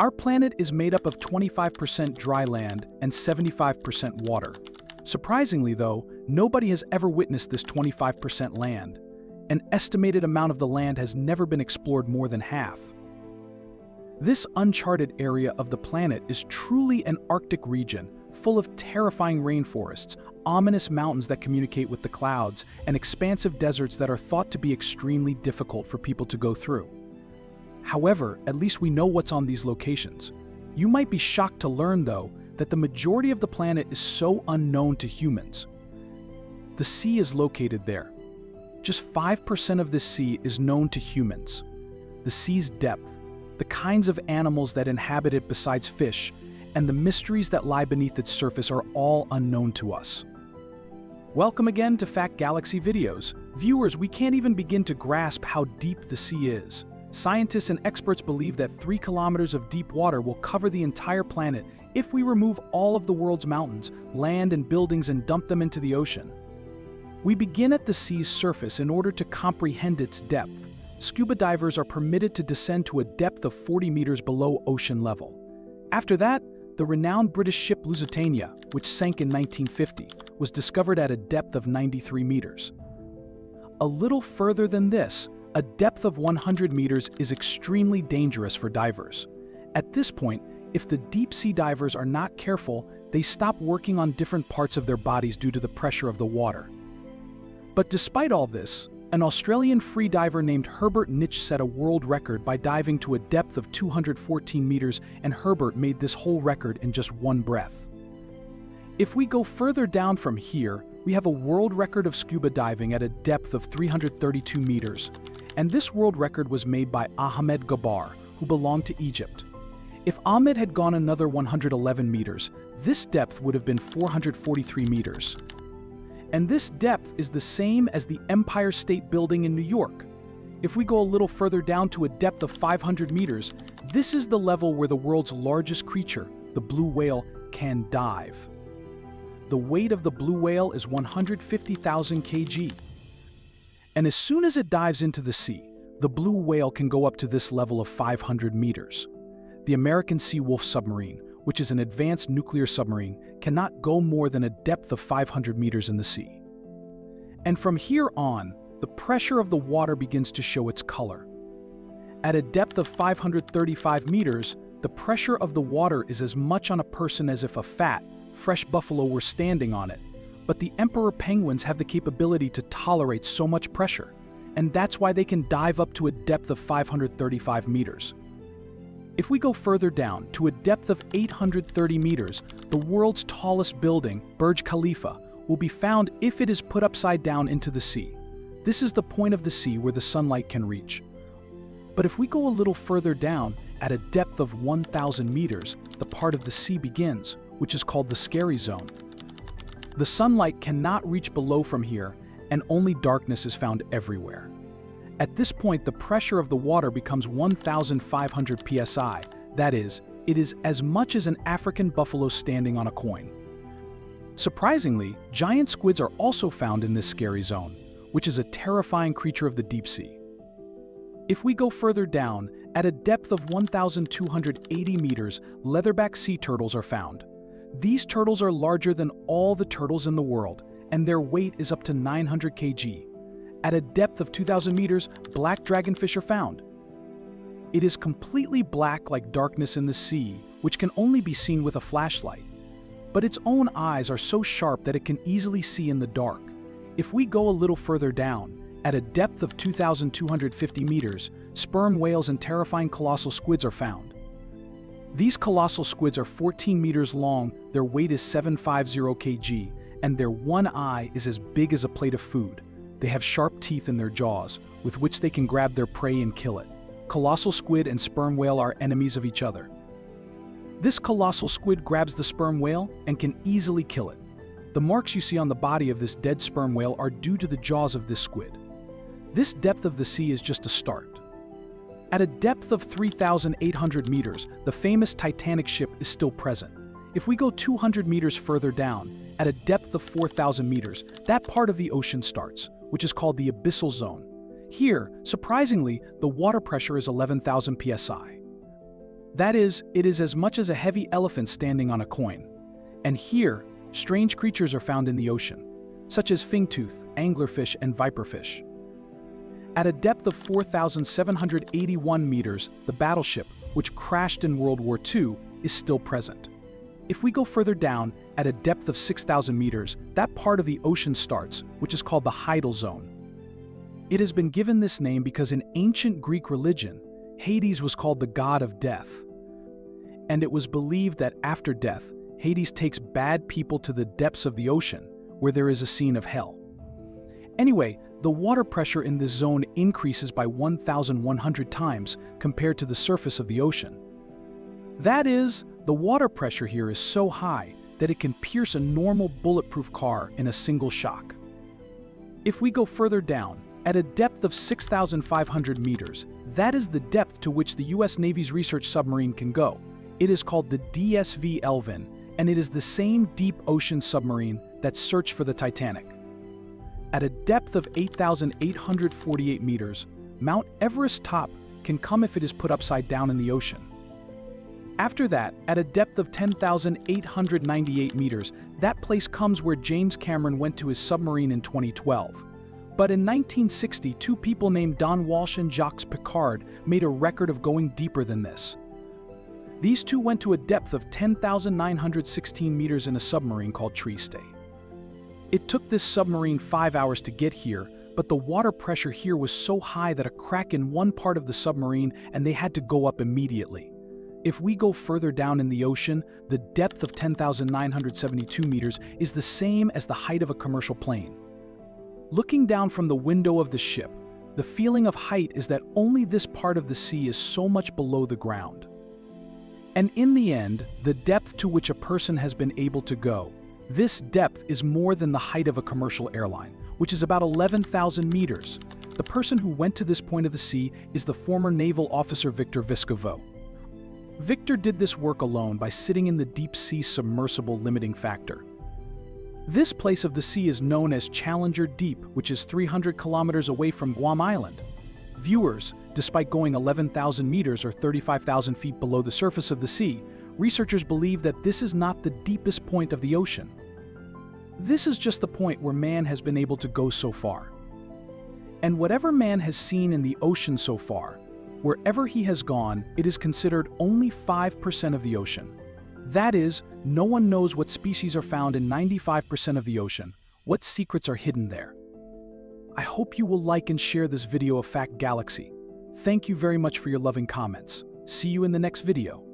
Our planet is made up of 25% dry land and 75% water. Surprisingly, though, nobody has ever witnessed this 25% land. An estimated amount of the land has never been explored more than half. This uncharted area of the planet is truly an Arctic region, full of terrifying rainforests, ominous mountains that communicate with the clouds, and expansive deserts that are thought to be extremely difficult for people to go through. However, at least we know what's on these locations. You might be shocked to learn, though, that the majority of the planet is so unknown to humans. The sea is located there. Just 5% of this sea is known to humans. The sea's depth, the kinds of animals that inhabit it besides fish, and the mysteries that lie beneath its surface are all unknown to us. Welcome again to Fact Galaxy Videos. Viewers, we can't even begin to grasp how deep the sea is. Scientists and experts believe that 3 kilometers of deep water will cover the entire planet if we remove all of the world's mountains, land, and buildings and dump them into the ocean. We begin at the sea's surface in order to comprehend its depth. Scuba divers are permitted to descend to a depth of 40 meters below ocean level. After that, the renowned British ship Lusitania, which sank in 1950, was discovered at a depth of 93 meters. A little further than this, a depth of 100 meters is extremely dangerous for divers. At this point, if the deep-sea divers are not careful, they stop working on different parts of their bodies due to the pressure of the water. But despite all this, an Australian free diver named Herbert Nitsch set a world record by diving to a depth of 214 meters, and Herbert made this whole record in just one breath. If we go further down from here, we have a world record of scuba diving at a depth of 332 meters, and this world record was made by Ahmed Gabar, who belonged to Egypt. If Ahmed had gone another 111 meters, this depth would have been 443 meters. And this depth is the same as the Empire State Building in New York. If we go a little further down to a depth of 500 meters, this is the level where the world's largest creature, the blue whale, can dive. The weight of the blue whale is 150,000 kg. And as soon as it dives into the sea, the blue whale can go up to this level of 500 meters. The American Sea Wolf submarine, which is an advanced nuclear submarine, cannot go more than a depth of 500 meters in the sea. And from here on, the pressure of the water begins to show its color. At a depth of 535 meters, the pressure of the water is as much on a person as if a fat, fresh buffalo were standing on it. But the emperor penguins have the capability to tolerate so much pressure, and that's why they can dive up to a depth of 535 meters. If we go further down, to a depth of 830 meters, the world's tallest building, Burj Khalifa, will be found if it is put upside down into the sea. This is the point of the sea where the sunlight can reach. But if we go a little further down, at a depth of 1,000 meters, the part of the sea begins, which is called the scary zone. The sunlight cannot reach below from here, and only darkness is found everywhere. At this point, the pressure of the water becomes 1,500 psi. That is, it is as much as an African buffalo standing on a coin. Surprisingly, giant squids are also found in this scary zone, which is a terrifying creature of the deep sea. If we go further down, at a depth of 1,280 meters, leatherback sea turtles are found. These turtles are larger than all the turtles in the world, and their weight is up to 900 kg. At a depth of 2,000 meters, black dragonfish are found. It is completely black like darkness in the sea, which can only be seen with a flashlight. But its own eyes are so sharp that it can easily see in the dark. If we go a little further down, at a depth of 2,250 meters, sperm whales and terrifying colossal squids are found. These colossal squids are 14 meters long, their weight is 750 kg, and their one eye is as big as a plate of food. They have sharp teeth in their jaws, with which they can grab their prey and kill it. Colossal squid and sperm whale are enemies of each other. This colossal squid grabs the sperm whale and can easily kill it. The marks you see on the body of this dead sperm whale are due to the jaws of this squid. This depth of the sea is just a start. At a depth of 3,800 meters, the famous Titanic ship is still present. If we go 200 meters further down, at a depth of 4,000 meters, that part of the ocean starts, which is called the abyssal zone. Here, surprisingly, the water pressure is 11,000 psi. That is, it is as much as a heavy elephant standing on a coin. And here, strange creatures are found in the ocean, such as fingtooth, anglerfish, and viperfish. At a depth of 4,781 meters, the battleship, which crashed in World War II, is still present. If we go further down, at a depth of 6,000 meters, that part of the ocean starts, which is called the Hydal Zone. It has been given this name because in ancient Greek religion, Hades was called the god of death. And it was believed that after death, Hades takes bad people to the depths of the ocean, where there is a scene of hell. Anyway, the water pressure in this zone increases by 1,100 times compared to the surface of the ocean. That is, the water pressure here is so high that it can pierce a normal bulletproof car in a single shock. If we go further down, at a depth of 6,500 meters, that is the depth to which the US Navy's research submarine can go. It is called the DSV Elvin, and it is the same deep ocean submarine that searched for the Titanic. At a depth of 8,848 meters, Mount Everest top can come if it is put upside down in the ocean. After that, at a depth of 10,898 meters, that place comes where James Cameron went to his submarine in 2012. But in 1960, two people named Don Walsh and Jacques Piccard made a record of going deeper than this. These two went to a depth of 10,916 meters in a submarine called Tree Stay. It took this submarine 5 hours to get here, but the water pressure here was so high that a crack in one part of the submarine and they had to go up immediately. If we go further down in the ocean, the depth of 10,972 meters is the same as the height of a commercial plane. Looking down from the window of the ship, the feeling of height is that only this part of the sea is so much below the ground. And in the end, the depth to which a person has been able to go, this depth is more than the height of a commercial airline, which is about 11,000 meters. The person who went to this point of the sea is the former naval officer Victor Vescovo. Victor did this work alone by sitting in the deep sea submersible limiting factor. This place of the sea is known as Challenger Deep, which is 300 kilometers away from Guam Island. Viewers, despite going 11,000 meters or 35,000 feet below the surface of the sea, researchers believe that this is not the deepest point of the ocean. This is just the point where man has been able to go so far. And whatever man has seen in the ocean so far, wherever he has gone, it is considered only 5% of the ocean. That is, no one knows what species are found in 95% of the ocean, what secrets are hidden there. I hope you will like and share this video of Fact Galaxy. Thank you very much for your loving comments. See you in the next video.